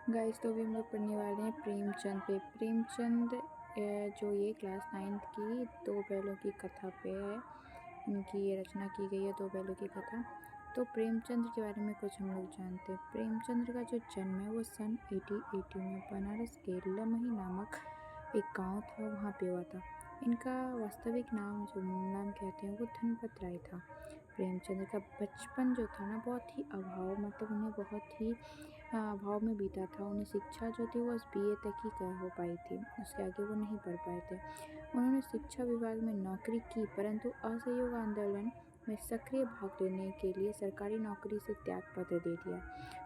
Guys तो अभी हम लोग पढ़ने वाले हैं प्रेमचंद पे। प्रेमचंद जो ये क्लास 9th की दो बैलों की कथा पे है, इनकी ये रचना की गई है, दो बैलों की कथा। तो प्रेमचंद के बारे में कुछ हम लोग जानते हैं। प्रेमचंद का जो जन्म है वो सन 1880 में बनारस के लमही नामक एक गांव था, वहाँ पे हुआ था। इनका वास्तविक नाम जो नाम कहते हैं वो धनपत राय था। प्रेमचंद का बचपन जो था ना बहुत ही अभाव, मतलब उन्हें बहुत ही अभाव में बीता था। उन्हें शिक्षा जो थी वो BA तक ही हो पाई थी, उसके आगे वो नहीं पढ़ पाए थे। उन्होंने शिक्षा विभाग में नौकरी की, परंतु असहयोग आंदोलन में सक्रिय भाग लेने के लिए सरकारी नौकरी से त्याग पत्र दे दिया।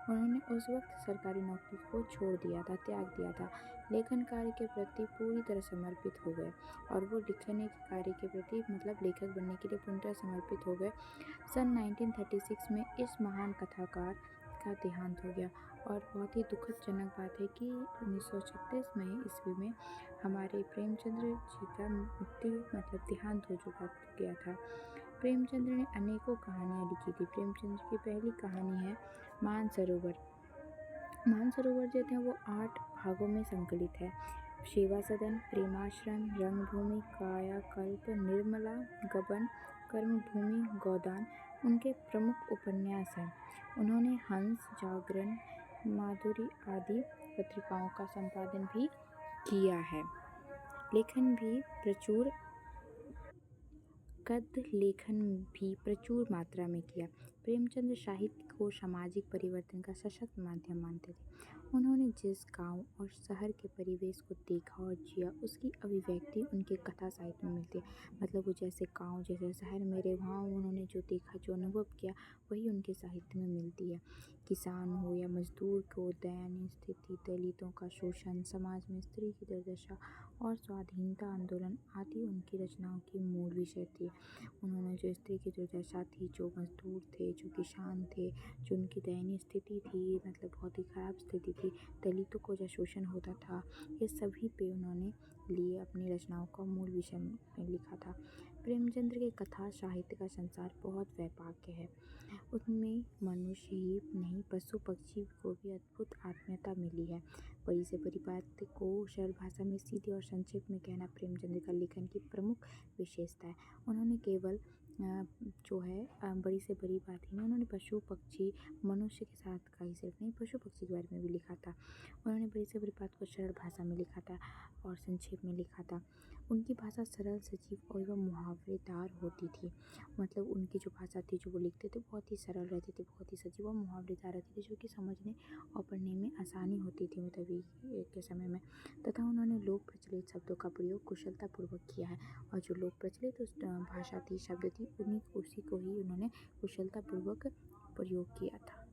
उन्होंने उस वक्त सरकारी नौकरी को छोड़ दिया था, त्याग दिया था। लेखन कार्य के प्रति पूरी तरह समर्पित हो गए और वो लिखने के कार्य के प्रति मतलब लेखक बनने के लिए पूरी तरह समर्पित हो गए। सन 1936 में इस महान कथाकार का देहांत हो गया और बहुत ही दुखदजनक बात है कि 1936 में ईस्वी में हमारे प्रेमचंद्र जी का मृत्यु मतलब देहांत हो चुका गया था। प्रेमचंद्र ने अनेकों कहानियाँ लिखी थी। प्रेमचंद्र की पहली कहानी है मानसरोवर। मानसरोवर जो थे वो 8 भागों में संकलित है। सेवा सदन, प्रेमाश्रम, रंगभूमि, कायाकल्प, निर्मला, गबन, कर्मभूमि, गोदान उनके प्रमुख उपन्यास हैं। उन्होंने हंस, जागरण, माधुरी आदि पत्रिकाओं का संपादन भी किया है। लेखन भी प्रचुर मात्रा में किया। प्रेमचंद साहित्य को सामाजिक परिवर्तन का सशक्त माध्यम मानते थे। उन्होंने जिस गांव और शहर के परिवेश को देखा और जिया, उसकी अभिव्यक्ति उनके कथा साहित्य में मिलती है। मतलब वो जैसे गांव जैसे शहर में रहे, वहाँ उन्होंने जो देखा जो अनुभव किया वही उनके साहित्य में मिलती है। किसान हो या मजदूर को दयनीय स्थिति, दलितों का शोषण, समाज में स्त्री की दुर्दशा और स्वाधीनता आंदोलन आदि उनकी रचनाओं की मूल विषय थे। उन्होंने जो स्त्री की दुर्दशा थी, जो मजदूर थे, जो किसान थे, जो उनकी दयनीय स्थिति थी, मतलब बहुत ही खराब स्थिति थी, दलितों को जो शोषण होता था, ये सभी पे उन्होंने लिए अपनी रचनाओं का मूल विषय में लिखा था। प्रेमचंद्र के कथा साहित्य का संसार बहुत व्यापक है। उनमें मनुष्य ही नहीं पशु पक्षी को भी अद्भुत आत्मीयता मिली है। बड़ी से बड़ी बात को सरल भाषा में सीधे और संक्षेप में कहना प्रेमचंद का लेखन की प्रमुख विशेषता है। उन्होंने केवल जो है बड़ी से बड़ी बात ही नहीं, उन्होंने पशु पक्षी मनुष्य के साथ का ही सिर्फ नहीं, पशु पक्षी के बारे में भी लिखा था। उन्होंने बड़ी से बड़ी बात को सरल भाषा में लिखा था और संक्षेप में लिखा था। उनकी भाषा सरल, सजीव और एवं मुहावरेदार होती थी। मतलब उनकी जो भाषा थी जो वो लिखते थे बहुत ही सरल रहती थी, बहुत ही सजीव और मुहावरेदार रहती थी, जो कि समझने और पढ़ने में आसानी होती थी तभी के समय में। तथा उन्होंने लोक प्रचलित शब्दों का प्रयोग कुशलतापूर्वक किया है और जो लोक प्रचलित उस भाषा थी, शब्द थी, उसी को ही उन्होंने कुशलतापूर्वक प्रयोग किया था।